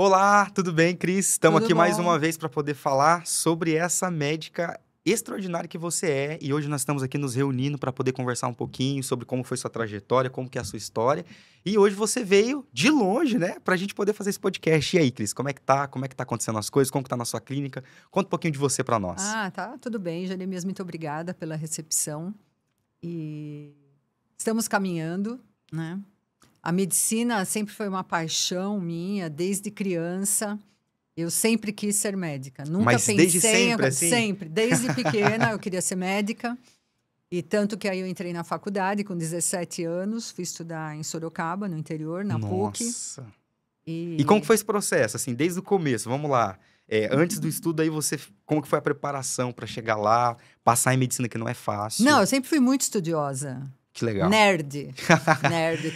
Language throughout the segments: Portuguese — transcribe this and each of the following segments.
Olá, tudo bem, Cris? Estamos Tudo aqui mais bom? uma vez para poder falar sobre essa médica extraordinária que você é. E hoje nós estamos aqui nos reunindo para poder conversar um pouquinho sobre como foi sua trajetória, como que é a sua história. E hoje você veio de longe, né, para a gente poder fazer esse podcast. E aí, Cris, como é que tá? Como é que tá acontecendo as coisas? Como que tá na sua clínica? Conta um pouquinho de você para nós. Tá, tudo bem, Jeremias, muito obrigada pela recepção. E estamos caminhando, né? A medicina sempre foi uma paixão minha, desde criança. Eu sempre quis ser médica. Nunca Mas pensei desde sempre, assim? sempre, desde pequena eu queria ser médica. E tanto que aí eu entrei na faculdade com 17 anos, fui estudar em Sorocaba, no interior, na PUC. Nossa. E como que foi esse processo, assim, desde o começo? Vamos lá. Antes do estudo aí, como que foi a preparação para chegar lá, passar em medicina que não é fácil? Não, eu sempre fui muito estudiosa. Que legal. Nerd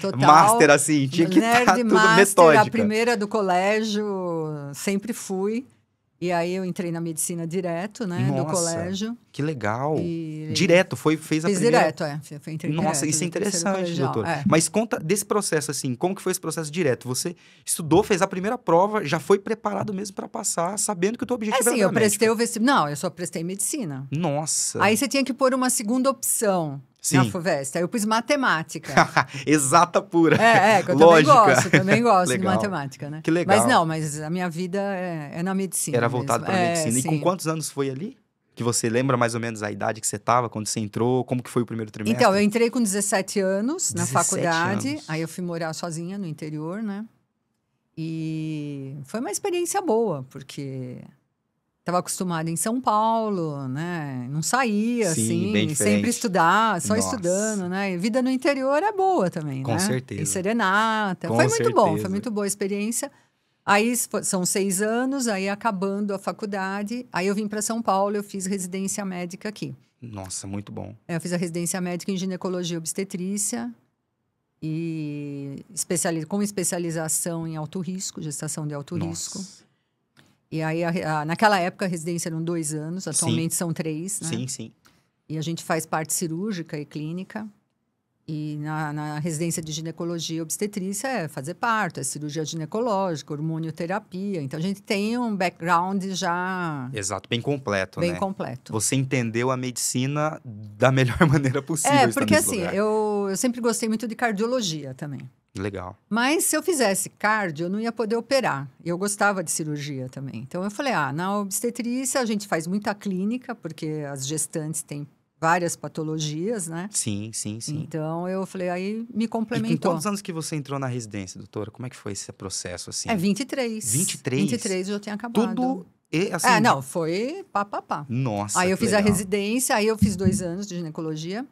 total. Master, assim, tinha que estar tudo master, metódica. a primeira do colégio, sempre fui. E aí eu entrei na medicina direto, né, do Nossa, colégio. que legal. E Direto, fez a fiz primeira... direto, foi entrei Nossa, direto, isso é do terceiro interessante, colegial, doutor. Mas conta desse processo, assim, como que foi esse processo direto? Você estudou, fez a primeira prova, já foi preparado mesmo para passar, sabendo que o teu objetivo era Sim, virar eu prestei médico. o vestibular. Não, eu só prestei medicina. Nossa. Aí você tinha que pôr uma segunda opção na Sim. FUVEST. Aí eu pus matemática. Exata pura. Que eu Lógica. também gosto de Legal. matemática, né? Que legal. Mas a minha vida é na medicina. Era voltado para medicina. E sim. com quantos anos foi ali? Que você lembra mais ou menos a idade que você estava quando você entrou? Como que foi o primeiro trimestre? Então, eu entrei com 17 anos na 17 faculdade. anos. Aí eu fui morar sozinha no interior, né? E foi uma experiência boa, porque estava acostumada em São Paulo, né? Não saía, Sim, assim, bem diferente. sempre estudar, só Nossa. estudando, né? E vida no interior é boa também, Com né? certeza. Tem serenata. Com Foi muito bom, certeza. foi muito boa a experiência. Aí são 6 anos, aí acabando a faculdade, aí eu vim para São Paulo, eu fiz residência médica aqui. Nossa, muito bom. Eu fiz a residência médica em ginecologia e obstetrícia e com especialização em alto risco, gestação de alto risco. Nossa. E aí, naquela época, a residência eram 2 anos, atualmente são 3, né? Sim, sim. E a gente faz parte cirúrgica e clínica. E na residência de ginecologia e obstetrícia é fazer parto, é cirurgia ginecológica, hormonioterapia. Então, a gente tem um background já Exato, bem completo, bem né? completo. Você entendeu a medicina da melhor maneira possível. Porque nesse assim, lugar. eu sempre gostei muito de cardiologia também. Legal. Mas se eu fizesse cardio, eu não ia poder operar. E eu gostava de cirurgia também. Então, eu falei, na obstetrícia a gente faz muita clínica, porque as gestantes têm várias patologias, né? Sim, sim, sim. Então, eu falei, aí me E com complementou. quantos anos que você entrou na residência, doutora? Como é que foi esse processo, assim? 23. 23? 23 eu já tinha acabado. Tudo, assim... não, foi pá. Nossa, Aí eu que fiz a legal. residência, aí eu fiz 2 anos de ginecologia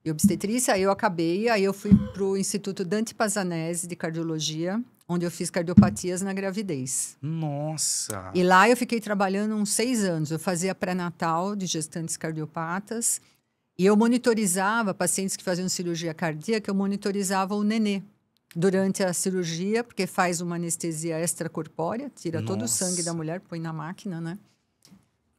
e obstetrícia, aí eu acabei, aí eu fui pro Instituto Dante Pazanese de Cardiologia, onde eu fiz cardiopatias na gravidez. Nossa! E lá eu fiquei trabalhando uns 6 anos. Eu fazia pré-natal de gestantes cardiopatas e eu monitorizava pacientes que faziam cirurgia cardíaca, eu monitorizava o nenê durante a cirurgia, porque faz uma anestesia extracorpórea, tira todo o sangue da mulher, põe na máquina, né?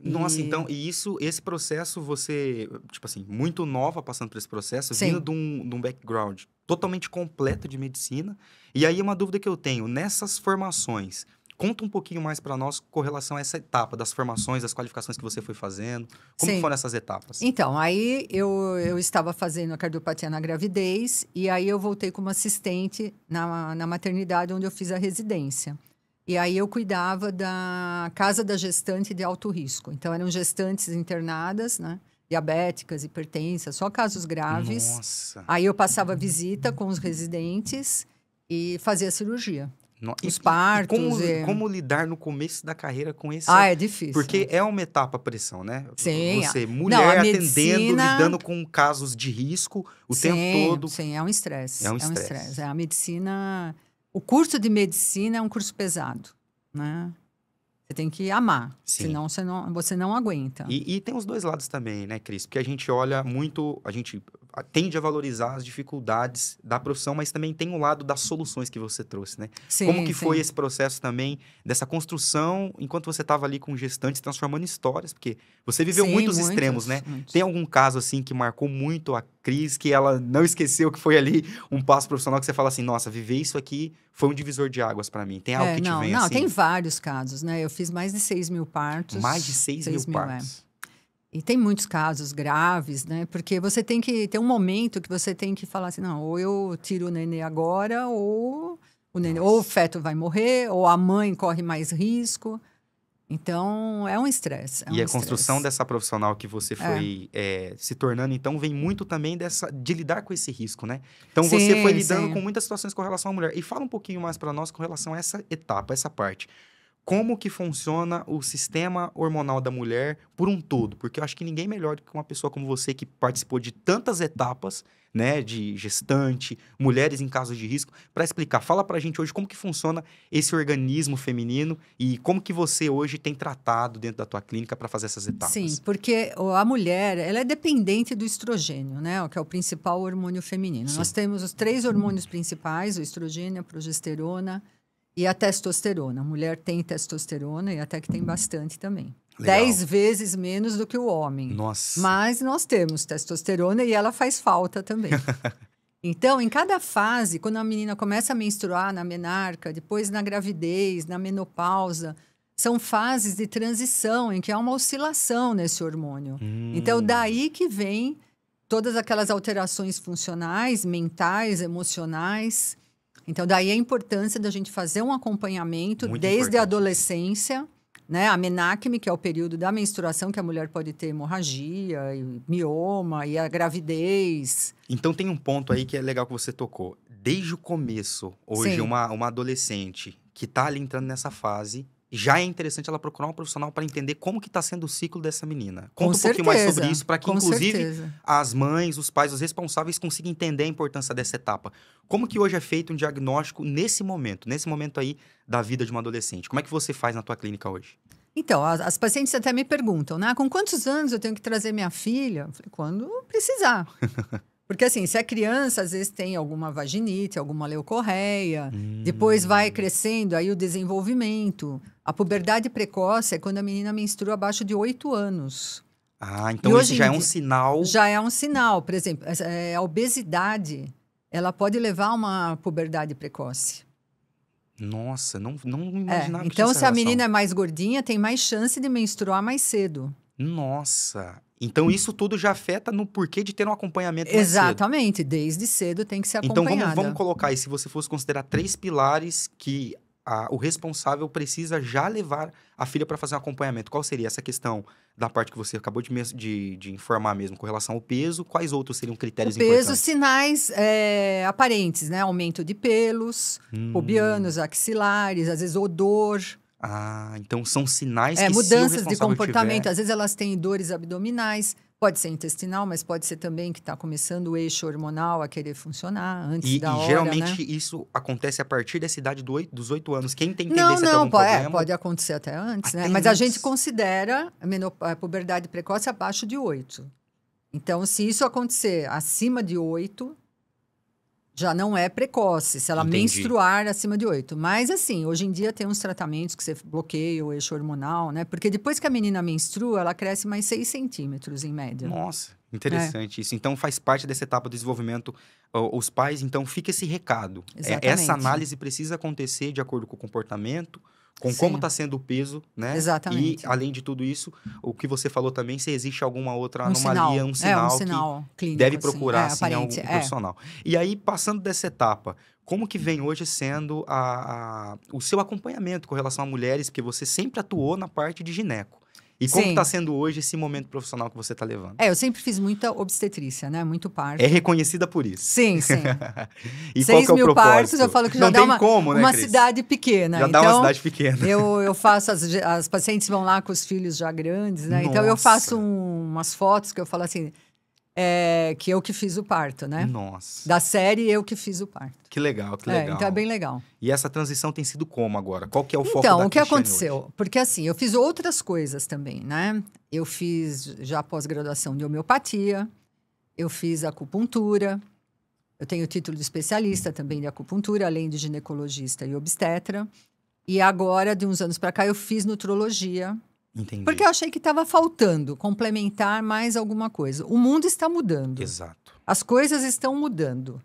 Nossa, então, esse processo, você, tipo assim, muito nova passando por esse processo, Sim. vindo de um background totalmente completo de medicina. E aí, uma dúvida que eu tenho, nessas formações, conta um pouquinho mais para nós com relação a essa etapa das formações, das qualificações que você foi fazendo. Como Sim. foram essas etapas? Então, aí eu estava fazendo a cardiopatia na gravidez e aí eu voltei como assistente na maternidade onde eu fiz a residência. E aí eu cuidava da casa da gestante de alto risco. Então, eram gestantes internadas, né? Diabéticas, hipertensas, só casos graves. Nossa! Aí eu passava visita com os residentes e fazia cirurgia. Os E partos. como lidar no começo da carreira com esse... É difícil. Porque é uma etapa pressão, né? Sim. Você, Não, mulher, a atendendo, medicina... lidando com casos de risco o tempo todo. Sim, é um estresse. É um estresse. A medicina... O curso de medicina é um curso pesado, né? Você tem que amar, Sim. senão você não aguenta. E tem os dois lados também, né, Cris? Porque a gente olha muito, a gente tende a valorizar as dificuldades da profissão, mas também tem o lado das soluções que você trouxe, né? Sim, Como que sim. foi esse processo também, dessa construção, enquanto você estava ali com gestantes, transformando histórias? Porque você viveu Sim, muitos extremos, né? muitos. Tem algum caso, assim, que marcou muito a Cris, que ela não esqueceu que foi ali um passo profissional que você fala assim, nossa, viver isso aqui foi um divisor de águas para mim. Tem algo que te vem não, assim? tem vários casos, né? Eu fiz mais de 6 mil partos. Mais de 6 mil partos. E tem muitos casos graves, né? Porque você tem que ter um momento que você tem que falar assim, não, ou eu tiro o nenê agora, ou o feto vai morrer, ou a mãe corre mais risco. Então, é um estresse. E a construção dessa profissional que você foi se tornando, então, vem muito também de lidar com esse risco, né? Então, você foi lidando com muitas situações com relação à mulher. E fala um pouquinho mais para nós com relação a essa etapa, essa parte. Como que funciona o sistema hormonal da mulher por um todo? Porque eu acho que ninguém melhor do que uma pessoa como você que participou de tantas etapas, né, de gestante, mulheres em casos de risco, para explicar. Fala pra gente hoje como que funciona esse organismo feminino e como que você hoje tem tratado dentro da tua clínica para fazer essas etapas. Sim, porque a mulher, ela é dependente do estrogênio, né, que é o principal hormônio feminino. Sim. Nós temos os 3 hormônios principais, o estrogênio, a progesterona e a testosterona. A mulher tem testosterona e até que tem bastante também. Legal. 10 vezes menos do que o homem. Nossa. Mas nós temos testosterona e ela faz falta também. Então, em cada fase, quando a menina começa a menstruar, na menarca, depois na gravidez, na menopausa, são fases de transição em que há uma oscilação nesse hormônio. Então, daí que vem todas aquelas alterações funcionais, mentais, emocionais. Então, daí a importância da gente fazer um acompanhamento muito desde a importante. Adolescência, né? A menacme, que é o período da menstruação, que a mulher pode ter hemorragia, e mioma, e a gravidez. Então, tem um ponto aí que é legal que você tocou. Desde o começo, hoje, uma adolescente que está ali entrando nessa fase, já é interessante ela procurar um profissional para entender como que está sendo o ciclo dessa menina. Conta um pouquinho mais sobre isso, para que, inclusive, as mães, os pais, os responsáveis consigam entender a importância dessa etapa. Como que hoje é feito um diagnóstico nesse momento aí da vida de uma adolescente? Como é que você faz na tua clínica hoje? Então, as pacientes até me perguntam, né? Com quantos anos eu tenho que trazer minha filha? Eu falei, quando precisar. Porque, assim, se a criança, às vezes, tem alguma vaginite, alguma leucorreia, depois vai crescendo, aí o desenvolvimento. A puberdade precoce é quando a menina menstrua abaixo de 8 anos. Ah, então isso já é um sinal? Já é um sinal. Por exemplo, a obesidade, ela pode levar a uma puberdade precoce. Nossa, não imaginava que então, tinha essa se a menina relação. é mais gordinha, tem mais chance de menstruar mais cedo. Nossa! Então, isso tudo já afeta no porquê de ter um acompanhamento mais Exatamente. cedo. Desde cedo tem que ser acompanhada. Então, vamos colocar aí, se você fosse considerar 3 pilares que o responsável precisa já levar a filha para fazer um acompanhamento. Qual seria essa questão da parte que você acabou de informar mesmo, com relação ao peso? Quais outros seriam critérios importantes? O peso, sinais aparentes, né? Aumento de pelos, pubianos, axilares, às vezes odor. Ah, então são sinais que mudanças se o de comportamento. tiver... Às vezes elas têm dores abdominais. Pode ser intestinal, mas pode ser também que está começando o eixo hormonal a querer funcionar antes da hora, geralmente, né? Isso acontece a partir dessa idade dos 8 anos. Quem tem tendência a ter algum problema... Pode acontecer até antes, né? Até Mas antes. a gente considera a puberdade precoce abaixo de 8. Então, se isso acontecer acima de 8, já não é precoce, se ela menstruar acima de 8. Mas, assim, hoje em dia tem uns tratamentos que você bloqueia o eixo hormonal, né? Porque depois que a menina menstrua, ela cresce mais 6 centímetros, em média. Nossa, interessante isso. Então, faz parte dessa etapa do desenvolvimento. Os pais, então, fica esse recado. Essa análise precisa acontecer de acordo com o comportamento, com como está sendo o peso, né? Exatamente. E, além de tudo isso, o que você falou também, se existe alguma outra anomalia, um sinal que clínico, deve procurar, assim, algum aparente, profissional. E aí, passando dessa etapa, como que vem hoje sendo o seu acompanhamento com relação a mulheres, porque você sempre atuou na parte de gineco. E como está sendo hoje esse momento profissional que você está levando? Eu sempre fiz muita obstetrícia, né? Muito parto. É reconhecida por isso. Sim. E 6 qual que é o mil propósito? partos, eu falo que já dá uma Cris? cidade pequena. Já dá uma cidade pequena. Eu faço, as pacientes vão lá com os filhos já grandes, né? Então, eu faço umas fotos que eu falo assim... que eu que fiz o parto, né? Nossa. Da série, eu que fiz o parto. Que legal, que legal. Então é bem legal. E essa transição tem sido como agora? Qual que é o foco da Então, o que Cristiane aconteceu? Hoje? Porque assim, eu fiz outras coisas também, né? Eu fiz já pós-graduação de homeopatia, eu fiz acupuntura, eu tenho título de especialista também de acupuntura, além de ginecologista e obstetra. E agora, de uns anos para cá, eu fiz nutrologia. Entendi. Porque eu achei que estava faltando complementar mais alguma coisa. O mundo está mudando. Exato. as coisas estão mudando.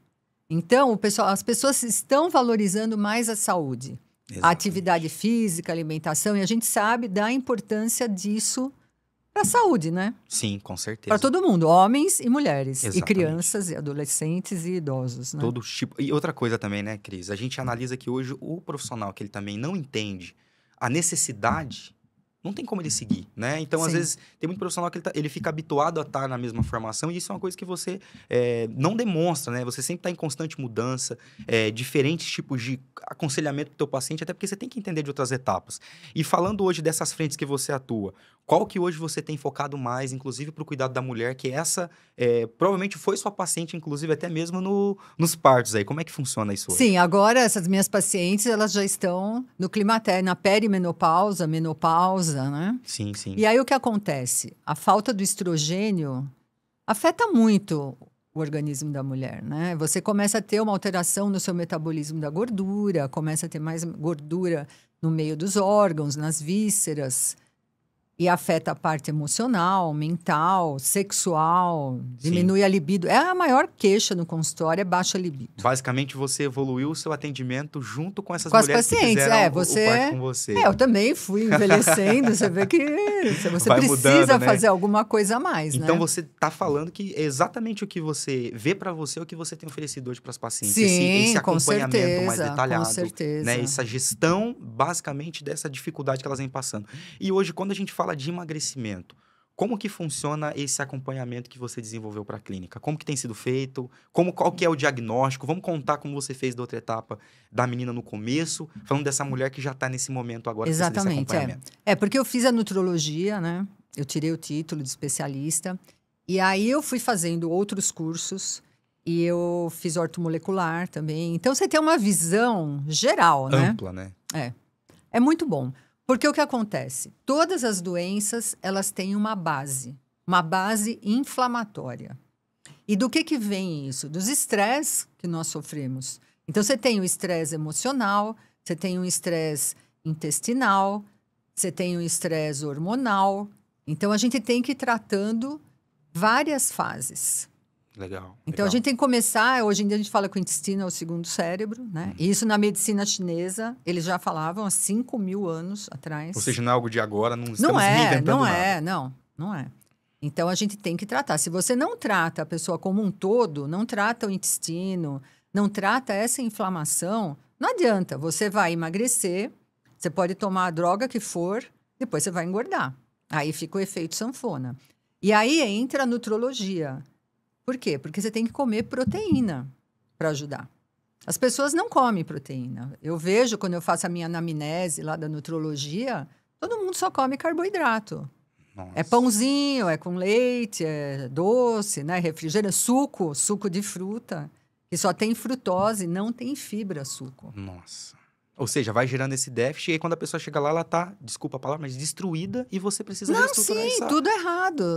Então, as pessoas estão valorizando mais a saúde. A atividade física, a alimentação, e a gente sabe da importância disso para a saúde, né? Sim, com certeza. Para todo mundo, homens e mulheres, Exatamente. e crianças, e adolescentes e idosos, né? Todo tipo. E outra coisa também, né, Cris? A gente analisa que hoje o profissional que ele também não entende a necessidade, não tem como ele seguir, né? Então, às Sim. vezes, tem muito profissional que ele fica habituado a estar na mesma formação e isso é uma coisa que você não demonstra, né? Você sempre está em constante mudança, diferentes tipos de aconselhamento para o teu paciente, até porque você tem que entender de outras etapas. E falando hoje dessas frentes que você atua, qual que hoje você tem focado mais, inclusive para o cuidado da mulher, que essa provavelmente foi sua paciente, inclusive até mesmo nos partos aí. Como é que funciona isso hoje? Sim, agora essas minhas pacientes, elas já estão no climatério, na perimenopausa, menopausa, né? Sim, sim. E aí o que acontece? A falta do estrogênio afeta muito o organismo da mulher, né? Você começa a ter uma alteração no seu metabolismo da gordura, começa a ter mais gordura no meio dos órgãos, nas vísceras. E afeta a parte emocional, mental, sexual, diminui a libido. É a maior queixa no consultório, é baixa libido. Basicamente, você evoluiu o seu atendimento junto com essas Com as mulheres que pacientes, fizeram o você... parto com você. eu também fui envelhecendo, você vê que você Vai precisa mudando, né? fazer alguma coisa a mais, Então, né? você está falando que é exatamente o que você vê para você, o que você tem oferecido hoje para as pacientes. Sim, esse com acompanhamento mais certeza, detalhado. com certeza. Né? Essa gestão, basicamente, dessa dificuldade que elas vêm passando. E hoje, quando a gente fala de emagrecimento, como que funciona esse acompanhamento que você desenvolveu para a clínica? Como que tem sido feito? Qual que é o diagnóstico? Vamos contar como você fez da outra etapa da menina no começo, falando dessa mulher que já está nesse momento agora. Exatamente, desse acompanhamento. porque eu fiz a nutrologia, né? Eu tirei o título de especialista. E aí eu fui fazendo outros cursos. E eu fiz ortomolecular também. Então, você tem uma visão geral, né? Ampla, né? É muito bom. Porque o que acontece? Todas as doenças, elas têm uma base inflamatória. E do que vem isso? Dos estresses que nós sofremos. Então, você tem o estresse emocional, você tem o estresse intestinal, você tem o estresse hormonal. Então, a gente tem que ir tratando várias fases. Legal. Então, a gente tem que começar... Hoje em dia, a gente fala que o intestino é o segundo cérebro, né? E isso, na medicina chinesa, eles já falavam há 5.000 anos atrás. Ou seja, não é algo de agora, não estamos reinventando nada. Não é. Então, a gente tem que tratar. Se você não trata a pessoa como um todo, não trata o intestino, não trata essa inflamação, não adianta. Você vai emagrecer, você pode tomar a droga que for, depois você vai engordar. Aí fica o efeito sanfona. E aí entra a nutrologia. Por quê? Porque você tem que comer proteína para ajudar. As pessoas não comem proteína. Eu vejo, quando eu faço a minha anamnese lá da nutrologia, todo mundo só come carboidrato. Nossa. É pãozinho, é com leite, é doce, né? Refrigerante, suco de fruta, que só tem frutose, não tem fibra, suco. Nossa. Ou seja, vai gerando esse déficit e aí quando a pessoa chega lá, ela tá, desculpa a palavra, mas destruída e você precisa reestruturar essa...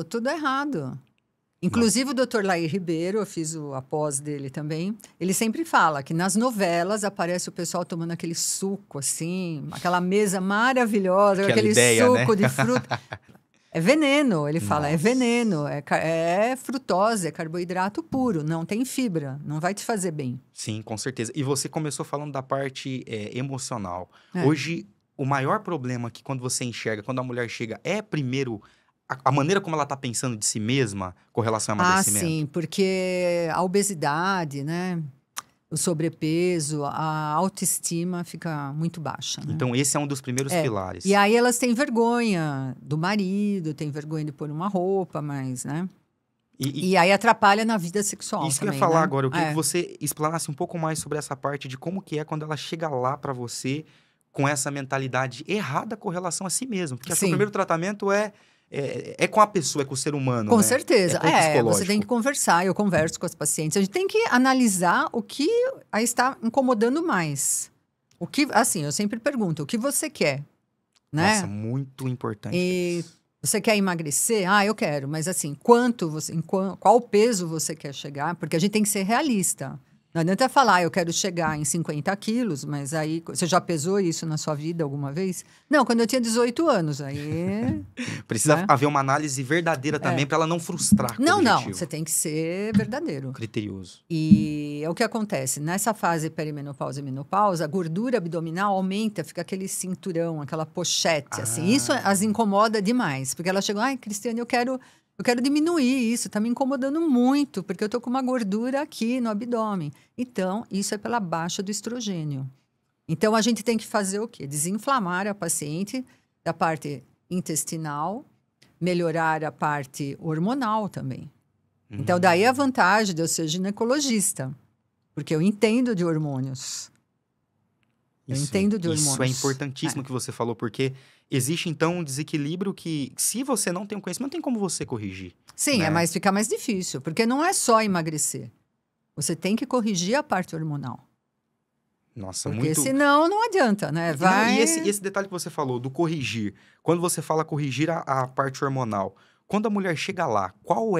Tudo errado. Inclusive, o Dr. Lair Ribeiro, eu fiz a pós dele também, ele sempre fala que nas novelas aparece o pessoal tomando aquele suco, assim, aquela mesa maravilhosa, Aquela aquele ideia, suco né? de fruta. É veneno, ele fala, Nossa. é veneno, é frutose, é carboidrato puro, não tem fibra, não vai te fazer bem. Sim, com certeza. E você começou falando da parte emocional. É. Hoje, o maior problema que quando você enxerga, quando a mulher chega, é primeiro a maneira como ela está pensando de si mesma com relação ao emagrecimento? Sim, porque a obesidade, né? O sobrepeso, a autoestima fica muito baixa. Né? Então, esse é um dos primeiros pilares. E aí elas têm vergonha do marido, têm vergonha de pôr uma roupa, mas, né? E aí atrapalha na vida sexual isso também, que eu ia falar né? agora. Eu queria que você explanasse um pouco mais sobre essa parte de como que é quando ela chega lá para você com essa mentalidade errada com relação a si mesmo. Porque o seu primeiro tratamento é com a pessoa, é com o ser humano. Com né? certeza. Com o psicológico. Você tem que conversar. Eu converso com as pacientes. A gente tem que analisar o que aí está incomodando mais. O que, assim, eu sempre pergunto, o que você quer? Né? Nossa, muito importante. E você quer emagrecer? Eu quero. Mas assim, qual peso você quer chegar? Porque a gente tem que ser realista. Não adianta falar, eu quero chegar em 50 quilos, mas aí... Você já pesou isso na sua vida alguma vez? Não, quando eu tinha 18 anos, aí... Precisa haver uma análise verdadeira também para ela não frustrar com o Não, objetivo. você tem que ser verdadeiro. Criterioso. E é o que acontece, nessa fase perimenopausa e menopausa, a gordura abdominal aumenta, fica aquele cinturão, aquela pochete, assim. Isso as incomoda demais, porque ela chegou, ai, Cristiane, eu quero diminuir isso, tá me incomodando muito, porque eu tô com uma gordura aqui no abdômen. Então, isso é pela baixa do estrogênio. Então, a gente tem que fazer o quê? Desinflamar a paciente da parte intestinal, melhorar a parte hormonal também. Então, daí a vantagem de eu ser ginecologista, porque eu entendo de hormônios. Isso é importantíssimo que você falou, porque existe, então, um desequilíbrio que, se você não tem um conhecimento, não tem como você corrigir. Sim, né? fica mais difícil, porque não é só emagrecer. Você tem que corrigir a parte hormonal. Nossa, porque muito... senão não adianta, né? E esse detalhe que você falou, do corrigir. Quando você fala corrigir a parte hormonal, quando a mulher chega lá, qual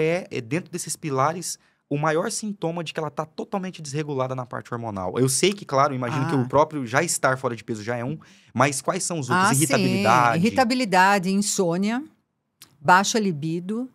dentro desses pilares, o maior sintoma de que ela está totalmente desregulada na parte hormonal? Eu sei que, claro, imagino que o próprio já estar fora de peso já é um, mas quais são os outros? Irritabilidade? Sim. Irritabilidade, insônia, baixa libido.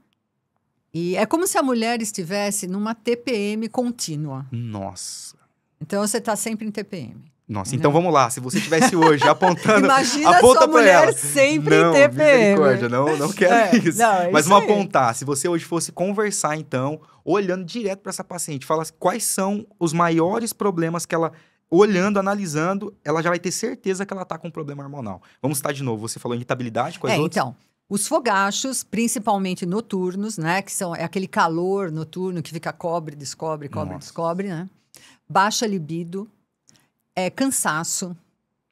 E é como se a mulher estivesse numa TPM contínua. Nossa. Então, você está sempre em TPM. Nossa, entendeu? Então vamos lá. Se você estivesse hoje apontando... Imagina aponta sua mulher ela. sempre não, em TPM. Misericórdia, não quero isso. Não, mas isso vamos aí. apontar. Se você hoje fosse conversar, então, olhando direto para essa paciente, fala quais são os maiores problemas que ela... Olhando, analisando, ela já vai ter certeza que ela está com um problema hormonal. Vamos citar de novo. Você falou irritabilidade, quais outros? Então, os fogachos, principalmente noturnos, né? Que é aquele calor noturno que fica cobre, descobre, descobre, né? Baixa libido, cansaço.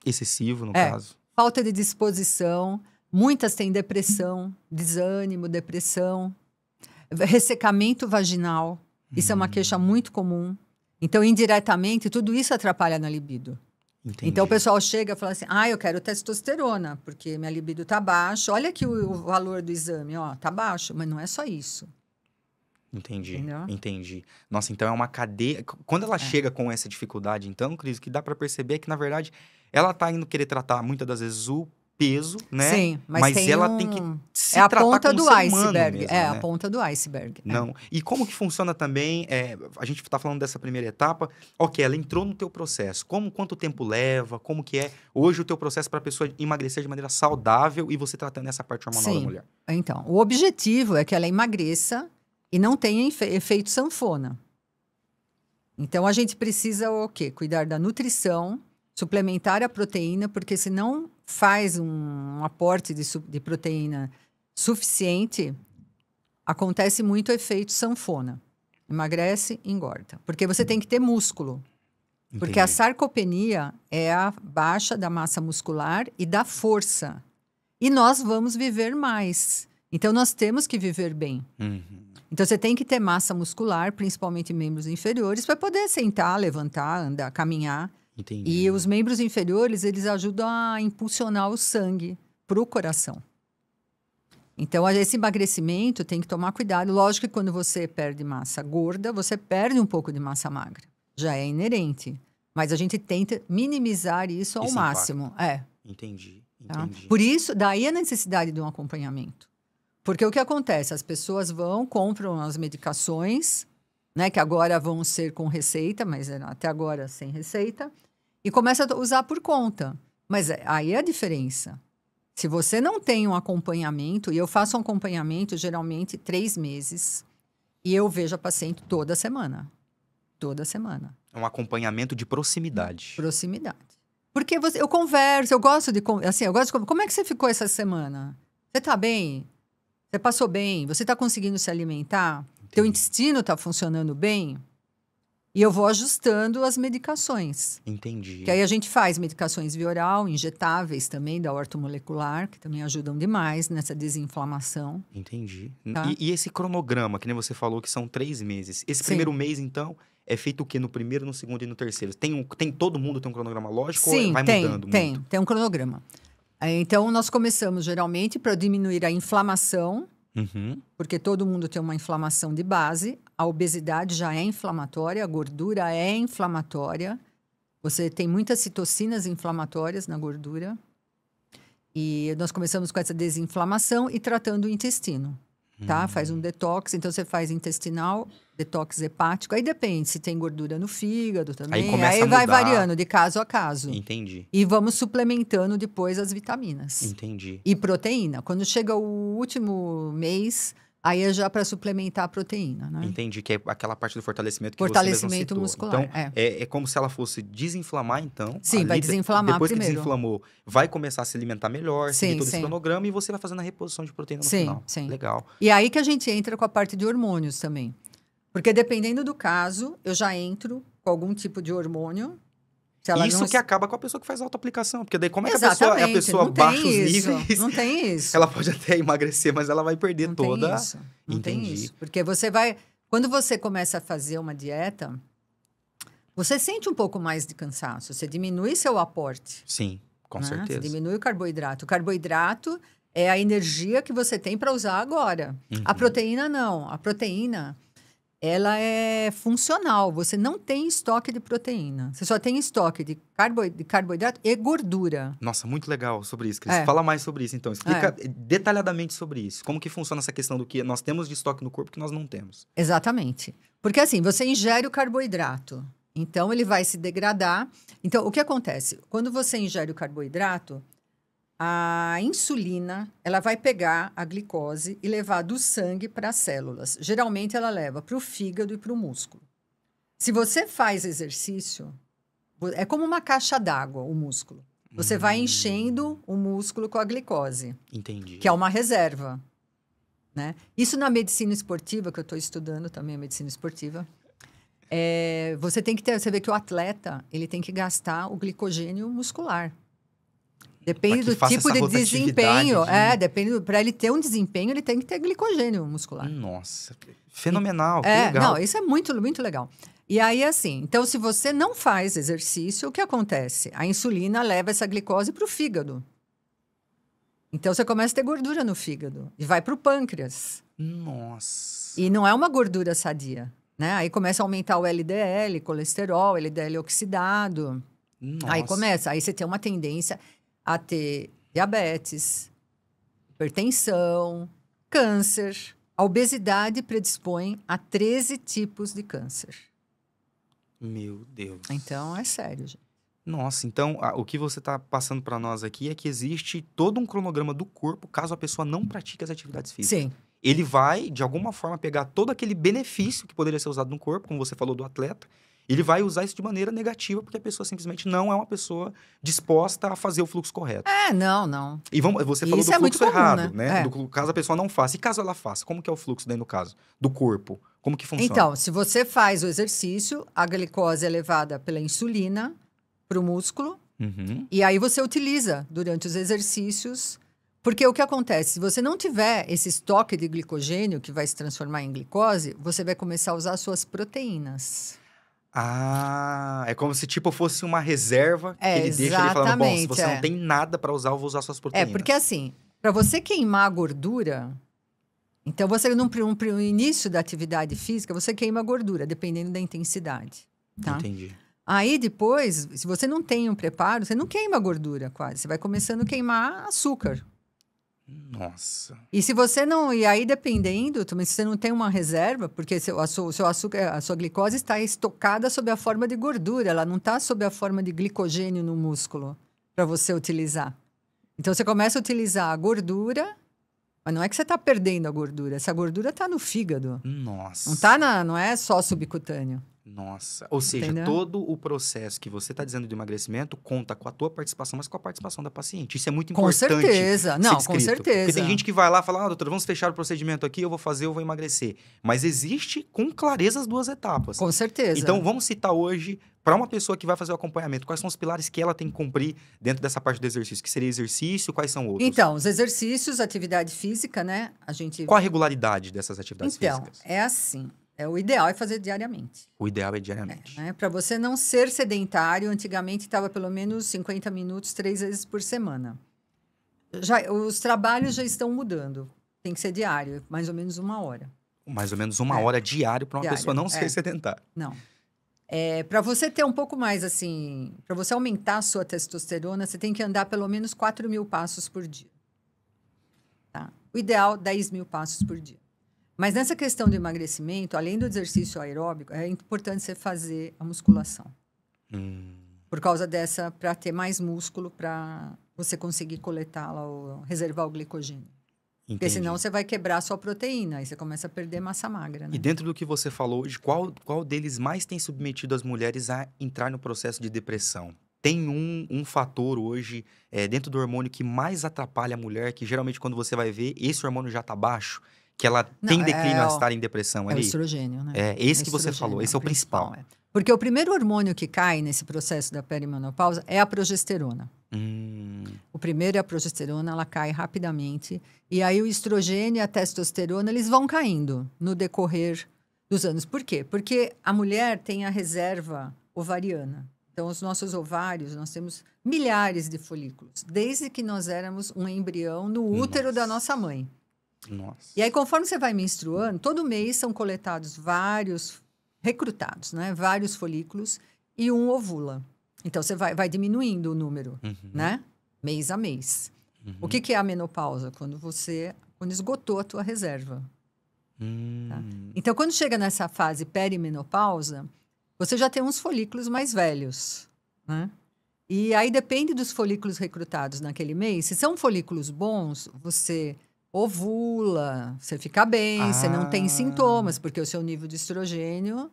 Excessivo, no caso. Falta de disposição. Muitas têm depressão, desânimo, depressão. Ressecamento vaginal. Isso é uma queixa muito comum. Então, indiretamente, tudo isso atrapalha na libido. Entendi. Então, o pessoal chega e fala assim, eu quero testosterona, porque minha libido tá baixa. Olha aqui o valor do exame, tá baixo. Mas não é só isso. Entendi. Nossa, então é uma cadeia... Quando ela chega com essa dificuldade, então, Cris, o que dá pra perceber é que, na verdade, ela tá indo querer tratar, muitas das vezes, o peso, né? Sim, mas ela tem que se a tratar ponta como do ser iceberg. humano mesmo, né? A ponta do iceberg. Não. E como que funciona também, a gente tá falando dessa primeira etapa, ok, ela entrou no teu processo, quanto tempo leva, como que é hoje o teu processo para a pessoa emagrecer de maneira saudável e você tratando essa parte hormonal da mulher? Então, o objetivo é que ela emagreça e não tenha efeito sanfona. Então, a gente precisa o quê? Cuidar da nutrição, suplementar a proteína, porque se não faz um aporte de proteína suficiente, acontece muito efeito sanfona. Emagrece, engorda. Porque você tem que ter músculo. Entendi. Porque a sarcopenia é a baixa da massa muscular e da força. E nós vamos viver mais. Então, nós temos que viver bem. Então, você tem que ter massa muscular, principalmente membros inferiores, para poder sentar, levantar, andar, caminhar. Entendi. E os membros inferiores, eles ajudam a impulsionar o sangue para o coração. Então, esse emagrecimento tem que tomar cuidado. Lógico que quando você perde massa gorda, você perde um pouco de massa magra. Já é inerente. Mas a gente tenta minimizar isso ao máximo. Entendi. Tá? Por isso, daí a necessidade de um acompanhamento. Porque o que acontece? As pessoas compram as medicações, né, que agora vão ser com receita, mas até agora sem receita, e começa a usar por conta. Mas aí é a diferença. Se você não tem um acompanhamento, e eu faço um acompanhamento geralmente 3 meses, e eu vejo a paciente toda semana. Toda semana. É um acompanhamento de proximidade. Proximidade. Porque eu converso, eu gosto de... Como é que você ficou essa semana? Você tá bem? Você passou bem? Você está conseguindo se alimentar? Teu intestino está funcionando bem? E eu vou ajustando as medicações. Entendi. Que aí a gente faz medicações via oral, injetáveis também, da ortomolecular, que também ajudam demais nessa desinflamação. Entendi. Tá? E esse cronograma, que nem você falou, que são 3 meses. Esse primeiro mês, então, é feito o quê? No primeiro, no segundo e no terceiro? Todo mundo tem um cronograma lógico ou vai mudando muito? Tem um cronograma. Então, nós começamos geralmente para diminuir a inflamação, Uhum. Porque todo mundo tem uma inflamação de base, a obesidade já é inflamatória, a gordura é inflamatória. Você tem muitas citocinas inflamatórias na gordura. E nós começamos com essa desinflamação e tratando o intestino, tá? Faz um detox, então você faz intestinal, detox hepático. Aí depende se tem gordura no fígado também. Aí começa a vai mudar. variando de caso a caso. Entendi. E vamos suplementando depois as vitaminas. Entendi. E proteína. Quando chega o último mês, aí é já para suplementar a proteína, né? Entendi, que é aquela parte do fortalecimento que Fortalecimento você mesmo citou. muscular, Então, é como se ela fosse desinflamar, então. Sim, vai ali, desinflamar depois primeiro. que desinflamou, vai começar a se alimentar melhor, seguir Sim, todo esse sim. cronograma e você vai fazendo a reposição de proteína no Sim, final. sim. Legal. E aí que a gente entra com a parte de hormônios também. Porque dependendo do caso, eu já entro com algum tipo de hormônio. Se ela Isso não... que acaba com a pessoa que faz autoaplicação. Porque daí, como é que Exatamente, a pessoa não tem baixa os isso, níveis? Não tem isso. Ela pode até emagrecer, mas ela vai perder Não toda. tem isso. Não tem Entendi. isso. Porque você vai... Quando você começa a fazer uma dieta, você sente um pouco mais de cansaço. Você diminui seu aporte. Sim, com né? certeza. Você diminui o carboidrato. O carboidrato é a energia que você tem para usar agora. Uhum. A proteína não. A proteína, ela é funcional. Você não tem estoque de proteína. Você só tem estoque de carboidrato e gordura. Nossa, muito legal sobre isso, Cris. É. Fala mais sobre isso, então. Explica detalhadamente sobre isso. Como que funciona essa questão do que nós temos de estoque no corpo que nós não temos. Exatamente. Porque assim, você ingere o carboidrato. Então, ele vai se degradar. Então, o que acontece? Quando você ingere o carboidrato, a insulina, ela vai pegar a glicose e levar do sangue para as células. Geralmente, ela leva para o fígado e para o músculo. Se você faz exercício, é como uma caixa d'água, o músculo. Você vai enchendo o músculo com a glicose, Entendi. que é uma reserva. Né? Isso na medicina esportiva, que eu estou estudando também, a medicina esportiva. Você tem que ter, você vê que o atleta, ele tem que gastar o glicogênio muscular. Depende do tipo de desempenho. Depende, para ele ter um desempenho, ele tem que ter glicogênio muscular. Nossa, fenomenal, que legal. Não, isso é muito, muito legal. E aí, assim, então, se você não faz exercício, o que acontece? A insulina leva essa glicose para o fígado. Então, você começa a ter gordura no fígado e vai para o pâncreas. Nossa. E não é uma gordura sadia. Né? Aí começa a aumentar o LDL, colesterol, LDL oxidado. Nossa. Aí você tem uma tendência a ter diabetes, hipertensão, câncer. A obesidade predispõe a 13 tipos de câncer. Meu Deus. Então, é sério, gente. Nossa, então o que você está passando para nós aqui é que existe todo um cronograma do corpo caso a pessoa não pratique as atividades físicas. Sim. Ele vai, de alguma forma, pegar todo aquele benefício que poderia ser usado no corpo, como você falou do atleta, ele vai usar isso de maneira negativa, porque a pessoa simplesmente não é uma pessoa disposta a fazer o fluxo correto. Não. E você falou isso do é muito fluxo comum, errado, né? É. Do caso a pessoa não faça. E caso ela faça, como que é o fluxo daí no caso? Do corpo? Como que funciona? Então, se você faz o exercício, a glicose é levada pela insulina para o músculo, e aí você utiliza durante os exercícios. Porque o que acontece? Se você não tiver esse estoque de glicogênio que vai se transformar em glicose, você vai começar a usar as suas proteínas. Ah, é como se tipo fosse uma reserva que ele deixa ali falando, bom, se você não tem nada para usar, eu vou usar suas proteínas. Porque assim, para você queimar a gordura, então você no início da atividade física, você queima a gordura, dependendo da intensidade. Tá? Entendi. Aí depois, se você não tem um preparo, você não queima a gordura quase, você vai começando a queimar açúcar. Nossa. E se você não. E aí, dependendo, também, se você não tem uma reserva, porque seu açúcar, a sua glicose está estocada sob a forma de gordura, ela não está sob a forma de glicogênio no músculo para você utilizar. Então você começa a utilizar a gordura, mas não é que você está perdendo a gordura, essa gordura está no fígado. Nossa. Não é só subcutâneo. Nossa. Ou seja, entendeu? todo o processo que você está dizendo do emagrecimento conta com a tua participação, mas com a participação da paciente. Isso é muito Com importante. certeza. Não, com certeza. Porque tem gente que vai lá e fala, doutora, vamos fechar o procedimento aqui, eu vou fazer, eu vou emagrecer. Mas existe com clareza as duas etapas. Com certeza. Então, vamos citar hoje, para uma pessoa que vai fazer o acompanhamento, quais são os pilares que ela tem que cumprir dentro dessa parte do exercício? Que seria exercício, quais são outros? Então, os exercícios, atividade física, né? Qual a regularidade dessas atividades físicas? É assim. O ideal é fazer diariamente. O ideal é diariamente. Para você não ser sedentário, antigamente estava pelo menos 50 minutos, 3 vezes por semana. Os trabalhos já estão mudando. Tem que ser diário, mais ou menos 1 hora. Mais ou menos 1 hora diário para uma Diário, pessoa não ser sedentária. Não. Para você ter um pouco mais, assim... Para você aumentar a sua testosterona, você tem que andar pelo menos 4.000 passos por dia. Tá? O ideal, 10.000 passos por dia. Mas nessa questão do emagrecimento, além do exercício aeróbico, é importante você fazer a musculação. Por causa dessa, para ter mais músculo, para você conseguir coletar lá, reservar o glicogênio. Entendi. Porque senão você vai quebrar a sua proteína, aí você começa a perder massa magra, né? E dentro do que você falou hoje, qual deles mais tem submetido as mulheres a entrar no processo de depressão? Tem um fator hoje, dentro do hormônio, que mais atrapalha a mulher, que geralmente quando você vai ver, esse hormônio já está baixo, que ela tem declínio a estar em depressão ali? É o estrogênio, né? É esse que você falou, esse é o principal. Porque o primeiro hormônio que cai nesse processo da perimenopausa é a progesterona. O primeiro é a progesterona, ela cai rapidamente. E aí o estrogênio e a testosterona, eles vão caindo no decorrer dos anos. Por quê? Porque a mulher tem a reserva ovariana. Então, os nossos ovários, nós temos milhares de folículos, desde que nós éramos um embrião no útero da nossa mãe. Nossa. E aí, conforme você vai menstruando, todo mês são coletados recrutados, né? Vários folículos e um ovula. Então, você vai diminuindo o número, né? Mês a mês. O que é a menopausa? Quando esgotou a tua reserva. Tá? Então, quando chega nessa fase perimenopausa, você já tem uns folículos mais velhos, né? E aí depende dos folículos recrutados naquele mês. Se são folículos bons, você ovula, você fica bem, você não tem sintomas, porque o seu nível de estrogênio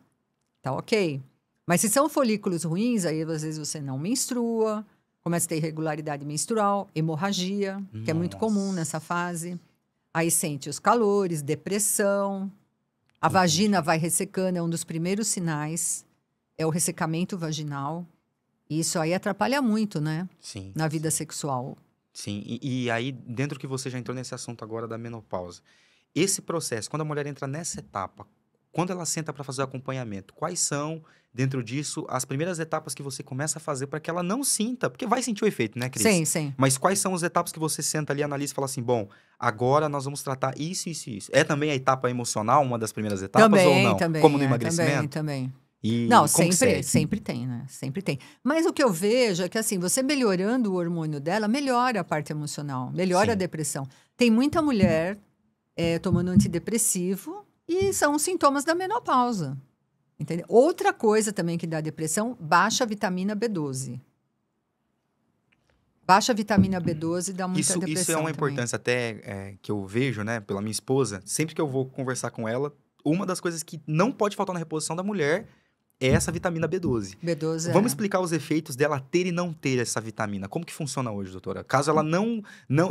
tá ok. Mas se são folículos ruins, aí às vezes você não menstrua, começa a ter irregularidade menstrual, hemorragia, que é muito comum nessa fase. Aí sente os calores, depressão. A vagina vai ressecando, é um dos primeiros sinais. É o ressecamento vaginal. E isso aí atrapalha muito, né? Sim. Na vida sexual. Sim. E aí, dentro que você já entrou nesse assunto agora da menopausa, esse processo, quando a mulher entra nessa etapa, quando ela senta para fazer o acompanhamento, quais são, dentro disso, as primeiras etapas que você começa a fazer para que ela não sinta? Porque vai sentir o efeito, né, Cris? Sim, sim. Mas quais são as etapas que você senta ali, analisa e fala assim, bom, agora nós vamos tratar isso, isso e isso. É também a etapa emocional, uma das primeiras etapas, também, ou não? Também, como no emagrecimento? Também. E não, como sempre tem, né? Sempre tem. Mas o que eu vejo é que, assim, você melhorando o hormônio dela, melhora a parte emocional, melhora a depressão. Tem muita mulher tomando antidepressivo e são sintomas da menopausa. Entendeu? Outra coisa também que dá depressão, baixa vitamina B12. Baixa vitamina B12 dá muita depressão. Isso é uma também. importância até que eu vejo, né, pela minha esposa. Sempre que eu vou conversar com ela, uma das coisas que não pode faltar na reposição da mulher é essa vitamina B12. B12 Vamos explicar os efeitos dela ter e não ter essa vitamina. Como que funciona hoje, doutora? Caso ela não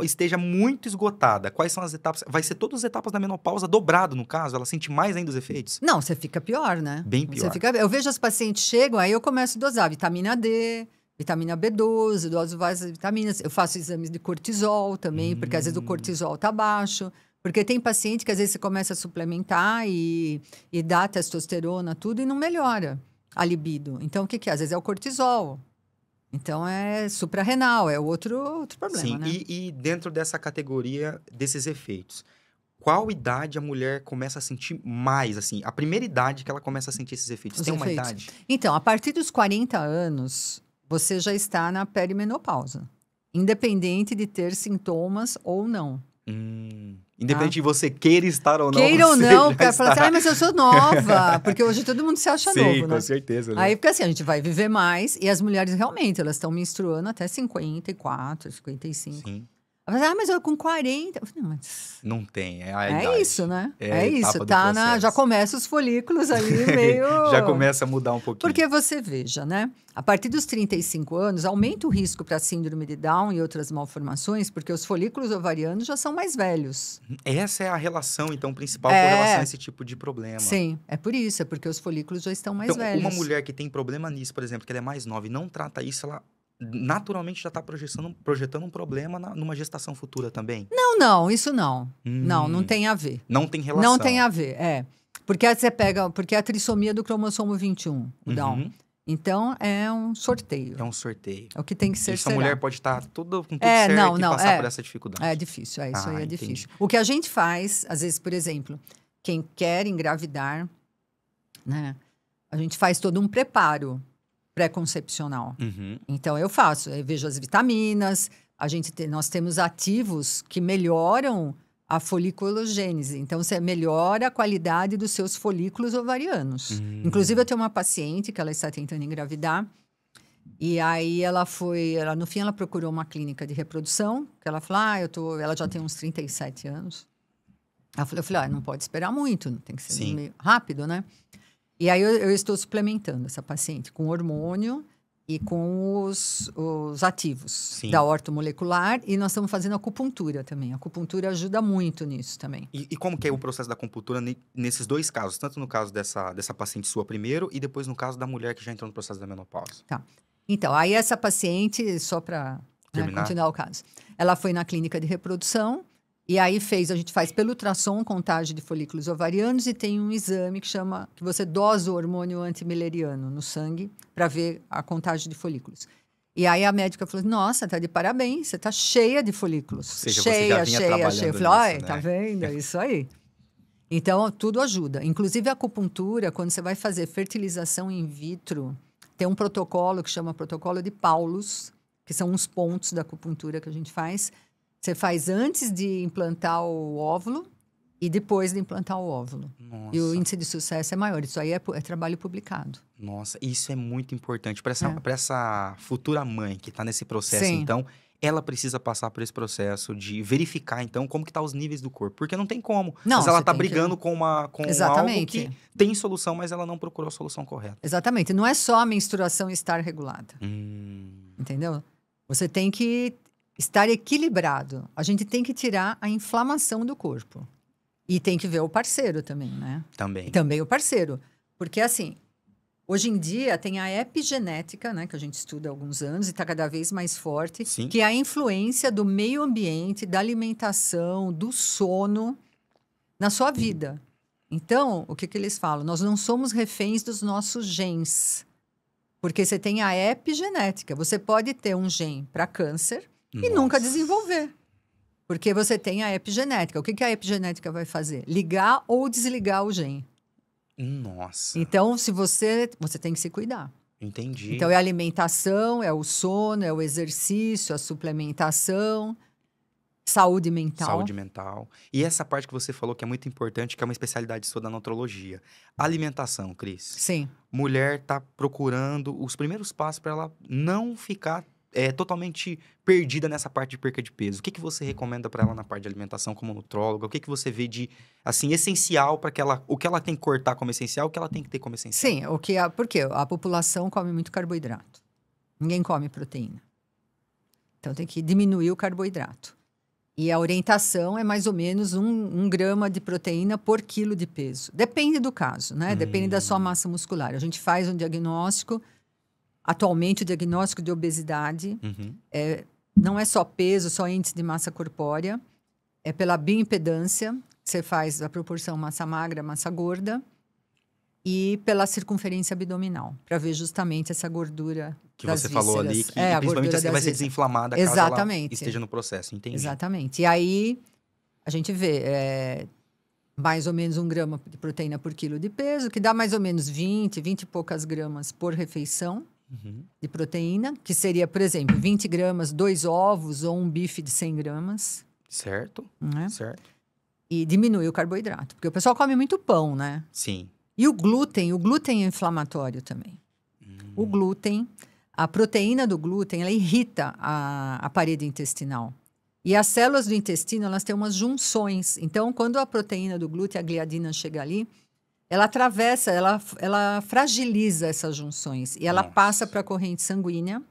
esteja muito esgotada, quais são as etapas? Vai ser todas as etapas da menopausa dobrado, no caso? Ela sente mais ainda os efeitos? Não, você fica pior, né? Bem pior. Eu vejo as pacientes chegam, aí eu começo a dosar vitamina D, vitamina B12, doso várias vitaminas. Eu faço exames de cortisol também, porque às vezes o cortisol tá baixo. Porque tem paciente que às vezes você começa a suplementar e dá testosterona, tudo, e não melhora a libido. Então, o que é? Às vezes é o cortisol. Então, é suprarrenal, é outro problema, Sim, né? E dentro dessa categoria, desses efeitos, qual idade a mulher começa a sentir mais, assim? A primeira idade que ela começa a sentir esses efeitos? Tem uma idade? Então, a partir dos 40 anos, você já está na perimenopausa. Independente de ter sintomas ou não. Independente de você queira estar ou não. Queira ou não, o cara fala assim, mas eu sou nova. Porque hoje todo mundo se acha novo, né? Sim, com certeza. Né? Aí, porque assim, a gente vai viver mais. E as mulheres, realmente, elas estão menstruando até 54, 55. Sim. Ela fala, mas eu com 40... Não, mas... não tem, é a idade. Isso, né? É isso, já começa os folículos ali meio... Já começa a mudar um pouquinho. Porque você veja, né? A partir dos 35 anos, aumenta o risco para síndrome de Down e outras malformações, porque os folículos ovarianos já são mais velhos. Essa é a relação, então, principal com relação a esse tipo de problema. Sim, é por isso, é porque os folículos já estão mais velhos. Uma mulher que tem problema nisso, por exemplo, que ela é mais nova e não trata isso, ela naturalmente já está projetando um problema numa gestação futura também? Não, isso não. Não tem a ver. Não tem relação. Não tem a ver, Porque você pega... Porque é a trissomia do cromossomo 21, o Down. Então, é um sorteio. É um sorteio. É o que tem que ser, Isso a mulher pode estar com tudo certo não, e não, passar por essa dificuldade. É difícil, isso aí é entendi. difícil. O que a gente faz, às vezes, por exemplo, quem quer engravidar, né? A gente faz todo um preparo pré-concepcional. Uhum. Então, eu vejo as vitaminas, nós temos ativos que melhoram a foliculogênese. Então, você melhora a qualidade dos seus folículos ovarianos. Inclusive, eu tenho uma paciente que ela está tentando engravidar. E aí, no fim, ela procurou uma clínica de reprodução. Que ela falou, ela já tem uns 37 anos. Eu falei, não pode esperar muito, tem que ser meio rápido, né? E aí, eu estou suplementando essa paciente com hormônio e com os ativos da ortomolecular. E nós estamos fazendo acupuntura também. A acupuntura ajuda muito nisso também. E como que é o processo da acupuntura nesses dois casos? Tanto no caso dessa paciente sua primeiro e depois no caso da mulher que já entrou no processo da menopausa. Tá. Então, aí essa paciente, só para continuar o caso, ela foi na clínica de reprodução e aí a gente faz pelo ultrassom contagem de folículos ovarianos e tem um exame que você dosa o hormônio antimileriano no sangue para ver a contagem de folículos. E aí a médica falou, nossa, tá de parabéns, você tá cheia de folículos. Ou seja, cheia. Eu falei, nisso, tá vendo? É isso aí. Então, tudo ajuda. Inclusive a acupuntura, quando você vai fazer fertilização in vitro, tem um protocolo que chama protocolo de Paulus, que são uns pontos da acupuntura que a gente faz. Você faz antes de implantar o óvulo e depois de implantar o óvulo. Nossa. E o índice de sucesso é maior. Isso aí é trabalho publicado. Nossa, isso é muito importante para essa futura mãe que está nesse processo. Então, ela precisa passar por esse processo de verificar, então, como que tá os níveis do corpo. Porque não tem como. Mas ela tá brigando com algo que tem solução, mas ela não procurou a solução correta. Exatamente. Não é só a menstruação estar regulada. Entendeu? Você tem que estar equilibrado. A gente tem que tirar a inflamação do corpo. E tem que ver o parceiro também, né? Também o parceiro. Porque, assim, hoje em dia tem a epigenética, né? Que a gente estuda há alguns anos e está cada vez mais forte. Que é a influência do meio ambiente, da alimentação, do sono na sua vida. Então, o que eles falam? Nós não somos reféns dos nossos genes. Porque você tem a epigenética. Você pode ter um gene para câncer e nunca desenvolver. Porque você tem a epigenética. O que a epigenética vai fazer? Ligar ou desligar o gene. Nossa. Então, se você tem que se cuidar. Entendi. Então, é a alimentação, é o sono, é o exercício, a suplementação, saúde mental. Saúde mental. E essa parte que você falou que é muito importante, que é uma especialidade sua da nutrologia. Alimentação, Cris. Sim. Mulher tá procurando os primeiros passos para ela não ficar totalmente perdida nessa parte de perca de peso. O que você recomenda para ela na parte de alimentação como nutróloga? O que você vê de, assim, essencial para que o que ela tem que cortar como essencial, o que ela tem que ter como essencial? Sim, porque a população come muito carboidrato. Ninguém come proteína. Então, tem que diminuir o carboidrato. E a orientação é mais ou menos 1 grama de proteína por quilo de peso. Depende do caso, né? Depende da sua massa muscular. A gente faz um diagnóstico. Atualmente, o diagnóstico de obesidade não é só peso, só índice de massa corpórea. É pela bioimpedância. Você faz a proporção massa magra, massa gorda. E pela circunferência abdominal. Para ver justamente essa gordura que das você vísceras. falou ali, que principalmente assim vai ser desinflamada caso ela esteja no processo. Entendi. Exatamente. E aí, a gente vê mais ou menos 1 grama de proteína por quilo de peso, que dá mais ou menos 20 e poucas gramas por refeição. De proteína, que seria, por exemplo, 20 gramas, 2 ovos ou um bife de 100 gramas. Certo, certo. E diminui o carboidrato, porque o pessoal come muito pão, né? Sim. E o glúten é inflamatório também. O glúten, a proteína do glúten, ela irrita a parede intestinal. E as células do intestino, elas têm umas junções. Então, quando a proteína do glúten, a gliadina, chega ali, ela atravessa, ela fragiliza essas junções. E ela passa para a corrente sanguínea.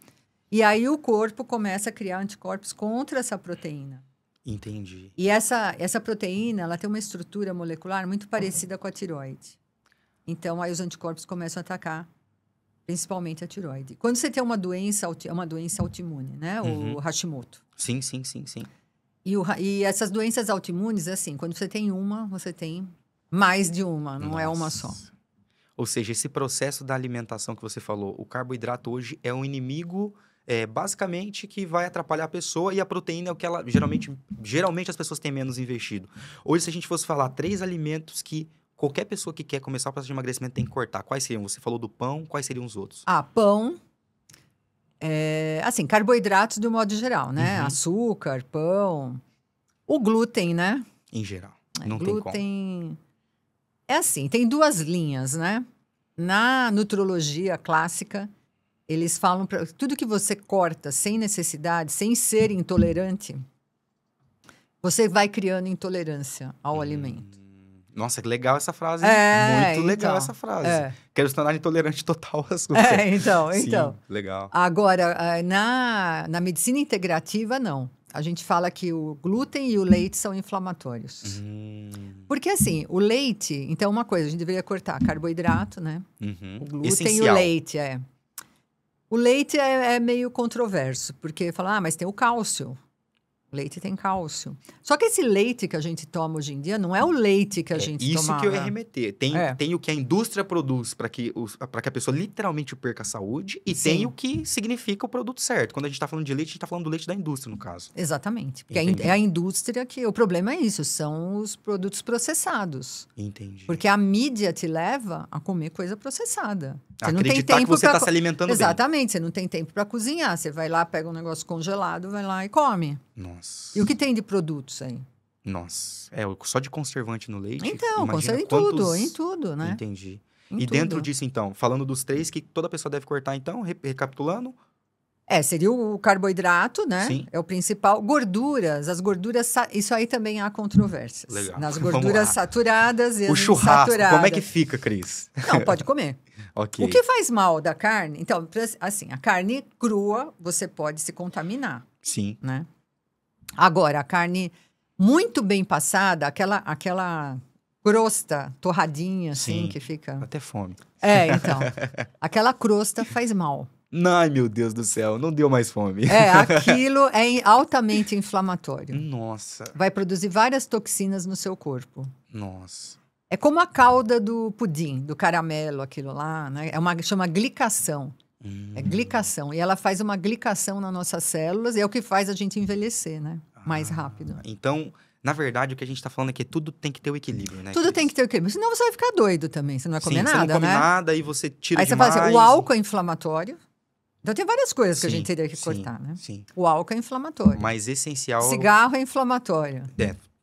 E aí o corpo começa a criar anticorpos contra essa proteína. Entendi. E essa proteína, ela tem uma estrutura molecular muito parecida com a tireoide. Então, aí os anticorpos começam a atacar, principalmente a tireoide. Quando você tem uma doença autoimune, né? O Hashimoto. Sim. E essas doenças autoimunes, assim, quando você tem uma, você tem mais de uma, não é uma só. Ou seja, esse processo da alimentação que você falou, o carboidrato hoje é um inimigo, basicamente, que vai atrapalhar a pessoa e a proteína é o que ela, geralmente as pessoas têm menos investido. Hoje, se a gente fosse falar 3 alimentos que qualquer pessoa que quer começar o processo de emagrecimento tem que cortar, quais seriam? Você falou do pão, quais seriam os outros? Pão. Assim, carboidratos do modo geral, né? Uhum. Açúcar, pão. O glúten, né? Em geral, não tem como. Glúten... É assim, tem 2 linhas, né? Na nutrologia clássica, eles falam para tudo que você corta sem necessidade, sem ser intolerante, você vai criando intolerância ao alimento. Nossa, que legal essa frase. Muito legal então, essa frase. Quero se tornar intolerante total ao açúcar. Então. Sim, legal. Agora, na medicina integrativa, não. A gente fala que o glúten e o leite são inflamatórios. Porque, assim, o leite... Então, uma coisa, a gente deveria cortar carboidrato, né? O glúten Essencial. e o leite, O leite é meio controverso, porque fala, mas tem o cálcio. O leite tem cálcio. Só que esse leite que a gente toma hoje em dia não é o leite que a gente tomava. Isso que eu ia remeter. Tem o que a indústria produz para que a pessoa literalmente perca a saúde e Sim. tem o que significa o produto certo. Quando a gente está falando de leite, a gente está falando do leite da indústria, no caso. Exatamente. Porque Entendi. é a indústria que... O problema é isso, são os produtos processados. Entendi. Porque a mídia te leva a comer coisa processada. Você não tem tempo que você está se alimentando Exatamente, você não tem tempo para cozinhar. Você vai lá, pega um negócio congelado, vai lá e come. Nossa. E o que tem de produtos aí? Nossa. Só de conservante no leite? Então, conserva em tudo, né? Entendi. Em e tudo. dentro disso, então, falando dos 3 que toda pessoa deve cortar, então, recapitulando? Seria o carboidrato, né? Sim. É o principal. Gorduras, as gorduras... Isso aí também há controvérsias. Legal. Nas gorduras saturadas e as O churrasco, insaturadas. como é que fica, Cris? Não, pode comer. Ok. O que faz mal da carne... Então, assim, a carne crua, você pode se contaminar, Sim. né? Agora, a carne muito bem passada, aquela crosta torradinha, assim, Sim. que fica... Até fome. Então. Aquela crosta faz mal. Ai, meu Deus do céu, não deu mais fome. Aquilo é altamente inflamatório. Nossa. Vai produzir várias toxinas no seu corpo. Nossa. É como a calda do pudim, do caramelo, aquilo lá, né? Chama glicação. É glicação. E ela faz uma glicação nas nossas células e é o que faz a gente envelhecer, né? Mais rápido. Então, na verdade, o que a gente tá falando é que tudo tem que ter o equilíbrio, né? Tudo tem que ter o equilíbrio. Senão você vai ficar doido também. Você não vai comer nada, você não come né? nada e você tira Aí você demais. fala assim, o álcool é inflamatório. Então tem várias coisas que a Sim, gente teria que sim, cortar, né? Sim. O álcool é inflamatório. Mas essencial... Cigarro é inflamatório.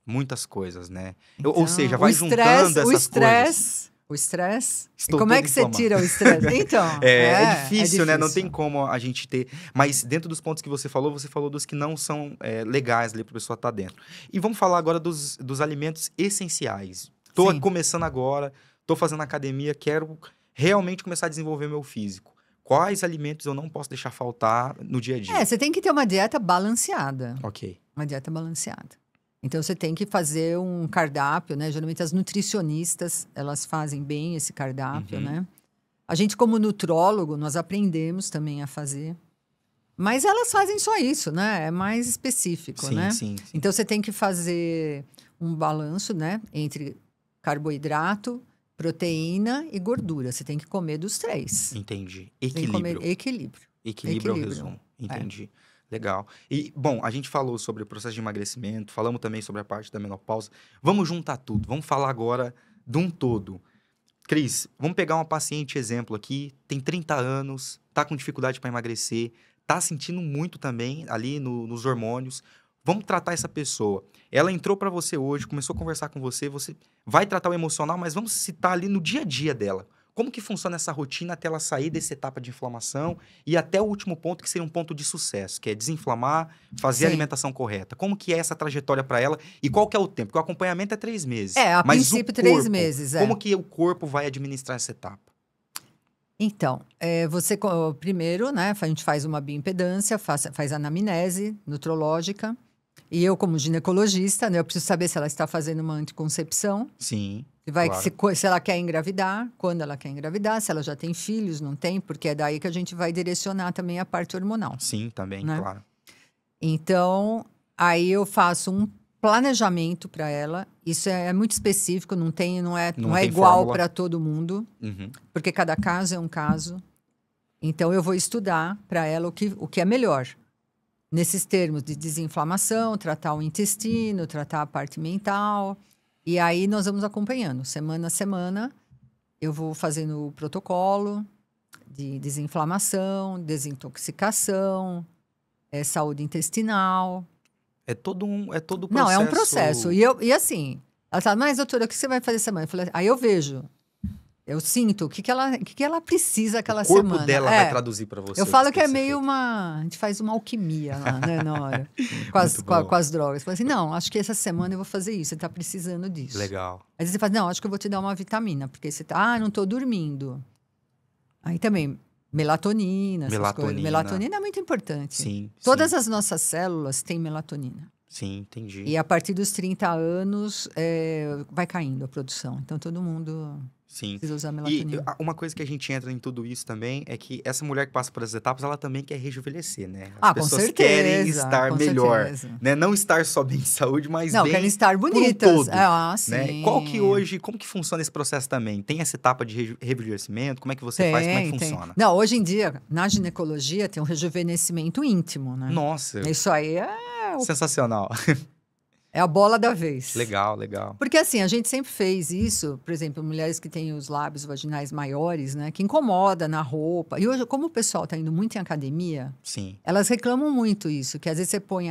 Muitas coisas, né? Então, Ou seja, vai juntando essas coisas. O estresse. E Estou como é todo que você inflamado. tira o estresse? Então, é difícil, né? Não tem como a gente ter... Mas dentro dos pontos que você falou dos que não são legais ali para a pessoa estar dentro. E vamos falar agora dos alimentos essenciais. Tô Sim. começando agora, tô fazendo academia, quero realmente começar a desenvolver meu físico. Quais alimentos eu não posso deixar faltar no dia a dia? você tem que ter uma dieta balanceada. Ok. Uma dieta balanceada. Então, você tem que fazer um cardápio, né? Geralmente, as nutricionistas, elas fazem bem esse cardápio, né? A gente, como nutrólogo, nós aprendemos também a fazer. Mas elas fazem só isso, né? É mais específico, Sim, né? sim. Então, você tem que fazer um balanço, né? Entre carboidrato, proteína e gordura. Você tem que comer dos 3. Entendi. Tem que comer Equilíbrio. equilíbrio. Equilíbrio é o resumo. Entendi. Legal. E, bom, a gente falou sobre o processo de emagrecimento, falamos também sobre a parte da menopausa. Vamos juntar tudo. Vamos falar agora de um todo. Cris, vamos pegar uma paciente exemplo aqui, tem 30 anos, tá com dificuldade para emagrecer, tá sentindo muito também ali nos hormônios. Vamos tratar essa pessoa. Ela entrou para você hoje, começou a conversar com você, você vai tratar o emocional, mas vamos citar ali no dia a dia dela. Como que funciona essa rotina até ela sair dessa etapa de inflamação e até o último ponto, que seria um ponto de sucesso, que é desinflamar, fazer a alimentação correta. Como que é essa trajetória para ela e qual que é o tempo? Porque o acompanhamento é 3 meses. A mas princípio, o corpo, 3 meses. Como que o corpo vai administrar essa etapa? Então, você primeiro, né, a gente faz uma bioimpedância, faz anamnese nutrológica. E eu, como ginecologista, né, eu preciso saber se ela está fazendo uma anticoncepção. Sim. Claro. Se ela quer engravidar, quando ela quer engravidar, se ela já tem filhos, não tem, porque é daí que a gente vai direcionar também a parte hormonal. Sim, também, né? claro. Então, aí eu faço um planejamento para ela. Isso é muito específico, não é tem igual fórmula. para todo mundo, Uhum. porque cada caso é um caso. Então, eu vou estudar para ela o que é melhor. Nesses termos de desinflamação, tratar o intestino, tratar a parte mental. E aí, nós vamos acompanhando. Semana a semana, eu vou fazendo o protocolo de desinflamação, desintoxicação, saúde intestinal. É todo processo. Não, é um processo. E assim, ela fala, mas doutora, o que você vai fazer semana? Eu falei, aí eu vejo. Eu sinto o que ela precisa aquela semana. O corpo dela vai traduzir para você. Eu falo que é meio uma... A gente faz uma alquimia lá, né, na hora. Com as drogas. Fala assim, não, acho que essa semana eu vou fazer isso. Você tá precisando disso. Legal. Aí você fala, não, acho que eu vou te dar uma vitamina. Porque você tá, não tô dormindo. Aí também, melatonina, essas coisas. Melatonina é muito importante. Sim. Todas as nossas células têm melatonina. Sim, entendi. E a partir dos 30 anos, vai caindo a produção. Então, todo mundo... Sim. Precisa usar melatonina. E uma coisa que a gente entra em tudo isso também é que essa mulher que passa por essas etapas, ela também quer rejuvenescer, né? As com pessoas certeza, querem estar com melhor, certeza. né? Não estar só bem de saúde, mas não, bem querem estar bonitas. por um todo, sim. né? Como que funciona esse processo também? Tem essa etapa de rejuvenescimento? Como é que você faz? Como é que funciona? Não, hoje em dia, na ginecologia, tem um rejuvenescimento íntimo, né? Nossa. Isso aí sensacional. É a bola da vez. Legal, legal. Porque assim, a gente sempre fez isso, por exemplo, mulheres que têm os lábios vaginais maiores, né? Que incomoda na roupa. E hoje, como o pessoal tá indo muito em academia, sim, elas reclamam muito isso, que às vezes você põe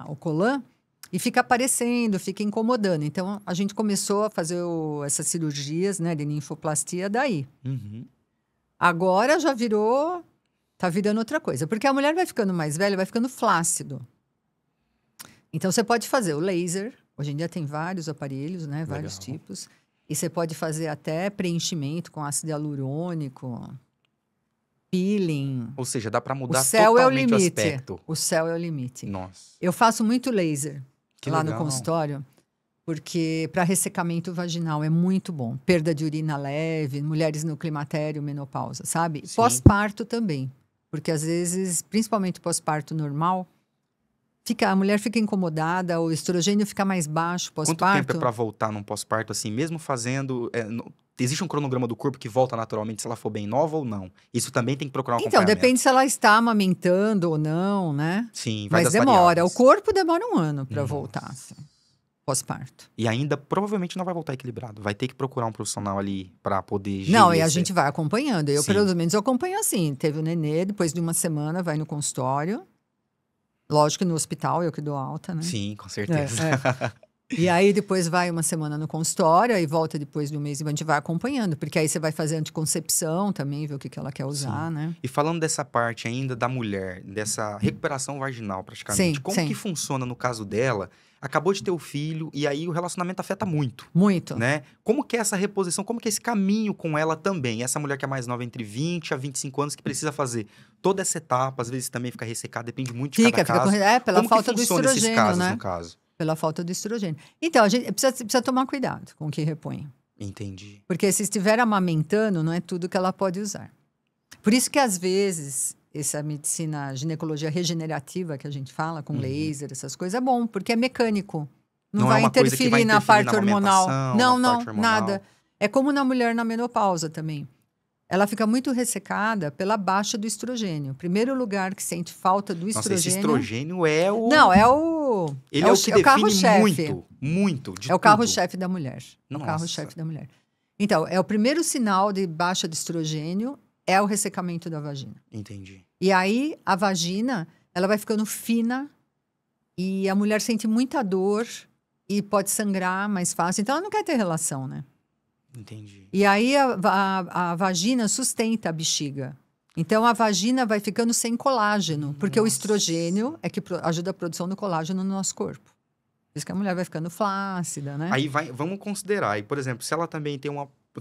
o colã e fica aparecendo, fica incomodando. Então, a gente começou a fazer essas cirurgias, né, de ninfoplastia daí. Uhum. Agora tá virando outra coisa. Porque a mulher vai ficando mais velha, vai ficando flácido. Então, você pode fazer o laser. Hoje em dia tem vários aparelhos, né? Vários tipos. E você pode fazer até preenchimento com ácido hialurônico, peeling. Ou seja, dá para mudar totalmente o aspecto. O céu é o limite. Nossa. Eu faço muito laser lá legal. No consultório, porque para ressecamento vaginal é muito bom. Perda de urina leve, mulheres no climatério, menopausa, sabe? Pós-parto também. Porque às vezes, principalmente pós-parto normal, a mulher fica incomodada, o estrogênio fica mais baixo pós-parto. Quanto tempo é para voltar num pós-parto, assim, mesmo fazendo... existe um cronograma do corpo que volta naturalmente se ela for bem nova ou não? Isso também tem que procurar um acompanhamento. Então, depende se ela está amamentando ou não, né? Sim, vai Mas das demora. variáveis. O corpo demora um ano para voltar, assim, pós-parto. E ainda, provavelmente, não vai voltar equilibrado. Vai ter que procurar um profissional ali para poder... Não, e a gente vai acompanhando. Eu, pelo menos, eu acompanho assim. Teve o nenê, depois de uma semana, vai no consultório. Lógico que no hospital, eu que dou alta, né? Sim, com certeza. E aí, depois vai uma semana no consultório, aí volta depois de um mês e a gente vai acompanhando. Porque aí você vai fazer anticoncepção também, ver o que ela quer usar, né? E falando dessa parte ainda da mulher, dessa recuperação vaginal praticamente, como que funciona no caso dela? Acabou de ter o filho e aí o relacionamento afeta muito. Muito. Né? Como que é essa reposição, como que é esse caminho com ela também? Essa mulher que é mais nova, entre 20 a 25 anos, que precisa fazer toda essa etapa, às vezes também fica ressecada, depende muito de cada caso. Pela como falta que do funciona estrogênio, esses casos, né? no caso? Pela falta do estrogênio. Então, a gente precisa tomar cuidado com o que repõe. Entendi. Porque se estiver amamentando, não é tudo que ela pode usar. Por isso que, às vezes, essa medicina ginecologia regenerativa que a gente fala, com laser, essas coisas, é bom, porque é mecânico. Não vai interferir na parte hormonal. Não, nada. É como na mulher na menopausa também. Ela fica muito ressecada pela baixa do estrogênio. Primeiro lugar que sente falta do estrogênio... Nossa, esse estrogênio é o... Não, é o... Ele é o que define muito de É o carro-chefe da mulher. Nossa. O carro-chefe da mulher. Então, é o primeiro sinal de baixa de estrogênio, é o ressecamento da vagina. Entendi. E aí, a vagina, ela vai ficando fina e a mulher sente muita dor e pode sangrar mais fácil. Então, ela não quer ter relação, né? Entendi. E aí, a vagina sustenta a bexiga. Então, a vagina vai ficando sem colágeno, porque o estrogênio é que ajuda a produção do colágeno no nosso corpo. Por isso que a mulher vai ficando flácida, né? Aí vamos considerar. Aí, por exemplo, se ela também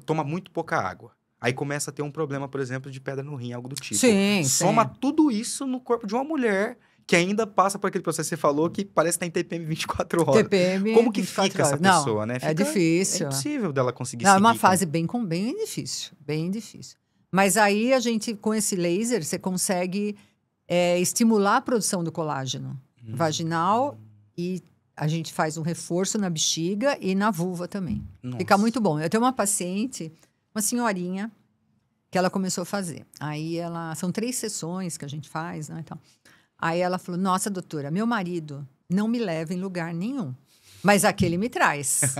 toma muito pouca água, aí começa a ter um problema, por exemplo, de pedra no rim, algo do tipo. Sim, Soma tudo isso no corpo de uma mulher que ainda passa por aquele processo que você falou, que parece que tá em TPM 24 horas. TPM Como que fica essa pessoa, né? É difícil. É impossível dela conseguir seguir. É uma seguir fase bem difícil, bem difícil. Mas aí, a gente, com esse laser, você consegue estimular a produção do colágeno vaginal e a gente faz um reforço na bexiga e na vulva também. Nossa. Fica muito bom. Eu tenho uma paciente, uma senhorinha, que ela começou a fazer. Aí são 3 sessões que a gente faz, né? Então, aí ela falou: nossa, doutora, meu marido não me leva em lugar nenhum. Mas aqui ele me traz.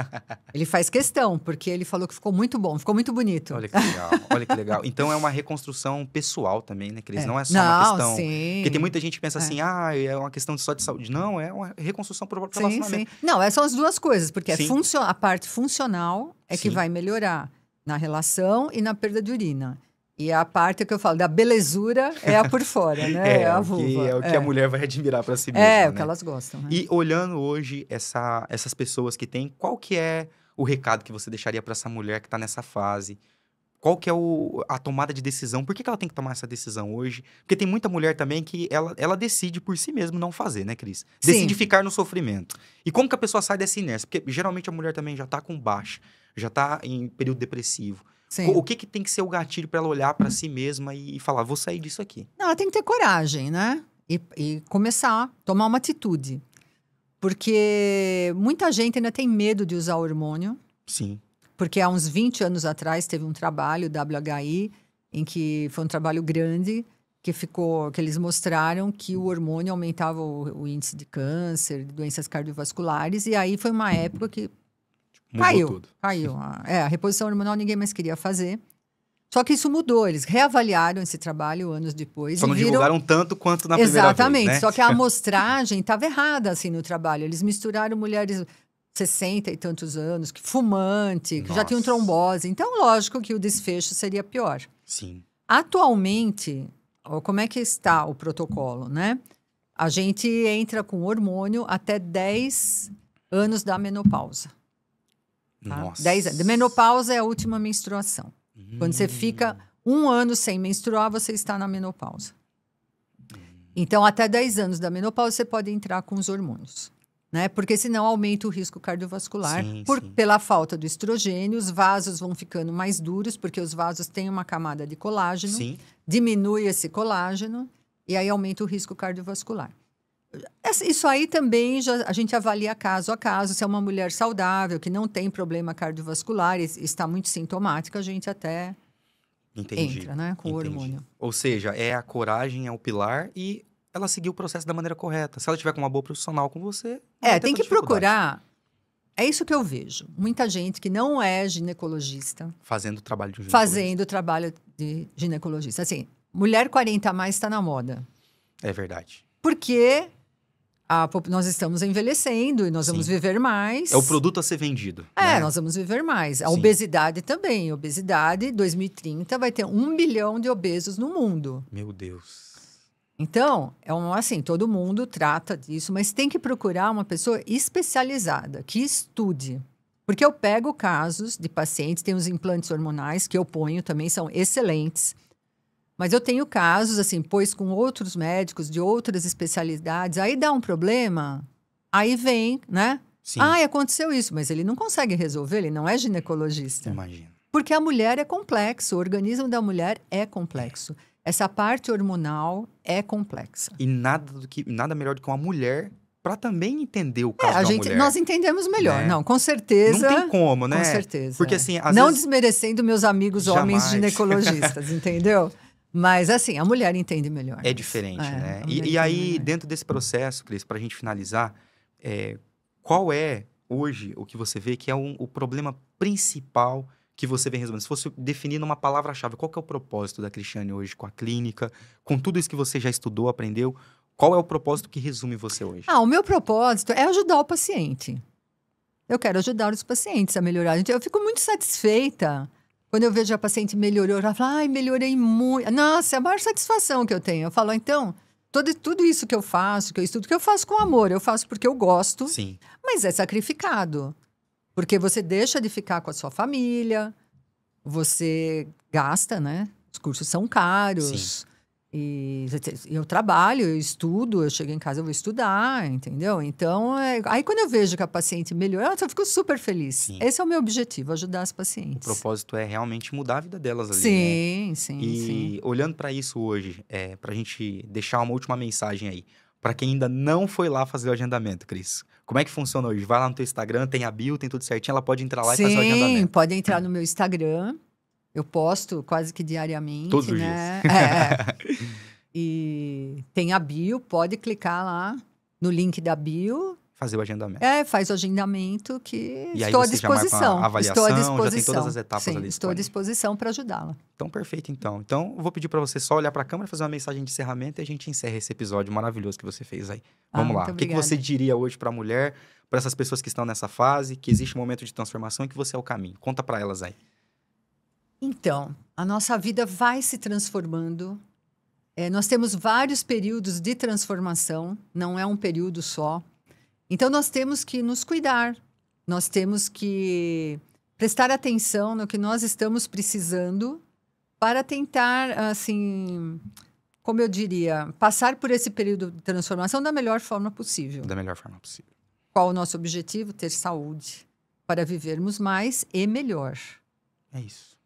Ele faz questão, porque ele falou que ficou muito bom, ficou muito bonito. Olha que legal, olha que legal. Então é uma reconstrução pessoal também, né, Cris? Não é só Não, uma questão... sim. Porque tem muita gente que pensa assim, é uma questão só de saúde. Não, é uma reconstrução pro Sim, relacionamento. sim. Não, são as duas coisas, porque Sim. a parte funcional é que Sim. vai melhorar na relação e na perda de urina. E a parte que eu falo da belezura é a por fora, né? É a vulva. É o que a mulher vai admirar para si mesma, É, né? o que elas gostam, né? E olhando hoje essas pessoas que têm, qual que é o recado que você deixaria para essa mulher que está nessa fase? Qual que é a tomada de decisão? Por que ela tem que tomar essa decisão hoje? Porque tem muita mulher também que ela decide por si mesma não fazer, né, Cris? Decide ficar no sofrimento. E como que a pessoa sai dessa inércia? Porque geralmente a mulher também já tá com baixa, já tá em período depressivo. Sim. O que tem que ser o gatilho para ela olhar para si mesma e falar, vou sair disso aqui? Não, ela tem que ter coragem, né? E começar, tomar uma atitude. Porque muita gente ainda tem medo de usar hormônio. Sim. Porque há uns 20 anos atrás teve um trabalho, WHI, em que foi um trabalho grande, que eles mostraram que o hormônio aumentava o índice de câncer, de doenças cardiovasculares, e aí foi uma época que Mudou tudo. Caiu. A reposição hormonal ninguém mais queria fazer. Só que isso mudou, eles reavaliaram esse trabalho anos depois. Só não divulgaram tanto quanto na primeira Exatamente, vez, né? Só que a amostragem estava errada assim no trabalho. Eles misturaram mulheres 60 e tantos anos, fumante, que já tinham trombose. Então, lógico que o desfecho seria pior. Sim. Atualmente, como é que está o protocolo, né? A gente entra com hormônio até 10 anos da menopausa. Tá? Nossa. 10 anos. Menopausa é a última menstruação. Quando você fica 1 ano sem menstruar, você está na menopausa. Então, até 10 anos da menopausa, você pode entrar com os hormônios. Né? Porque senão aumenta o risco cardiovascular. Sim. Pela falta do estrogênio, os vasos vão ficando mais duros, porque os vasos têm uma camada de colágeno. Sim. Diminui esse colágeno e aí aumenta o risco cardiovascular. Isso aí também a gente avalia caso a caso. Se é uma mulher saudável, que não tem problema cardiovascular e está muito sintomática, a gente até entra, né, com o hormônio. Ou seja, a coragem é o pilar e ela seguir o processo da maneira correta. Se ela tiver com uma boa profissional com você... tem que procurar... É isso que eu vejo. Muita gente que não é ginecologista... Fazendo o trabalho de um ginecologista. Fazendo o trabalho de ginecologista. Assim, mulher 40 a mais está na moda. É verdade. Porque... nós estamos envelhecendo e nós vamos viver mais. É o produto a ser vendido. Né? Nós vamos viver mais. A obesidade também. Obesidade, 2030, vai ter 1 bilhão de obesos no mundo. Meu Deus. Então, assim, todo mundo trata disso, mas tem que procurar uma pessoa especializada, que estude. Porque eu pego casos de pacientes, tem os implantes hormonais que eu ponho também, são excelentes. Mas eu tenho casos, assim, pois com outros médicos de outras especialidades, aí dá um problema, aí vem, né? Sim. Aconteceu isso, mas ele não consegue resolver, ele não é ginecologista. Imagina. Porque a mulher é complexo, o organismo da mulher é complexo. Essa parte hormonal é complexa. E nada melhor do que uma mulher para também entender o caso da mulher. Nós entendemos melhor, não, com certeza. Não tem como, né? Com certeza. Porque assim, às não vezes... desmerecendo meus amigos homens ginecologistas, entendeu? Mas, assim, a mulher entende melhor. É diferente, né? E aí, dentro desse processo, Cris, para a gente finalizar, qual é, hoje, o que você vê que é o problema principal que você vem resolvendo? Se fosse definir numa palavra-chave, qual que é o propósito da Cristiane hoje com a clínica, com tudo isso que você já estudou, aprendeu? Qual é o propósito que resume você hoje? O meu propósito é ajudar o paciente. Eu quero ajudar os pacientes a melhorar. Eu fico muito satisfeita... Quando eu vejo a paciente melhorou, ela fala, melhorei muito. Nossa, é a maior satisfação que eu tenho. Eu falo, então, tudo isso que eu faço, que eu estudo, que eu faço com amor. Eu faço porque eu gosto. Sim. Mas é sacrificado. Porque você deixa de ficar com a sua família, você gasta, né? Os cursos são caros. Sim. E eu trabalho, eu estudo, eu chego em casa, eu vou estudar, entendeu? Então, aí quando eu vejo que a paciente melhora, eu fico super feliz. Sim. Esse é o meu objetivo, ajudar as pacientes. O propósito é realmente mudar a vida delas ali, sim, né? Sim, E olhando para isso hoje, pra gente deixar uma última mensagem aí, para quem ainda não foi lá fazer o agendamento, Cris, Como é que funciona hoje? Vai lá no teu Instagram, tem a bio, tem tudo certinho, ela pode entrar lá e fazer o Sim, agendamento. pode entrar no meu Instagram. Eu posto quase que diariamente, Todos os né? dias. E tem a bio, pode clicar lá no link da bio. Fazer o agendamento. Faz o agendamento que E aí estou à você já marca disposição. uma avaliação, Estou à já tem disposição. todas as etapas Sim, ali estou à disponíveis. disposição para ajudá-la. Então, perfeito, então. Então, eu vou pedir para você só olhar para a câmera, fazer uma mensagem de encerramento e a gente encerra esse episódio maravilhoso que você fez aí. Vamos lá. Muito O que obrigada. você diria hoje para a mulher, para essas pessoas que estão nessa fase, que existe um momento de transformação e que você é o caminho? Conta para elas aí. Então, a nossa vida vai se transformando. Nós temos vários períodos de transformação, não é um período só. Então, nós temos que nos cuidar, nós temos que prestar atenção no que nós estamos precisando para tentar, assim, como eu diria, passar por esse período de transformação da melhor forma possível. Da melhor forma possível. Qual o nosso objetivo? Ter saúde para vivermos mais e melhor. É isso.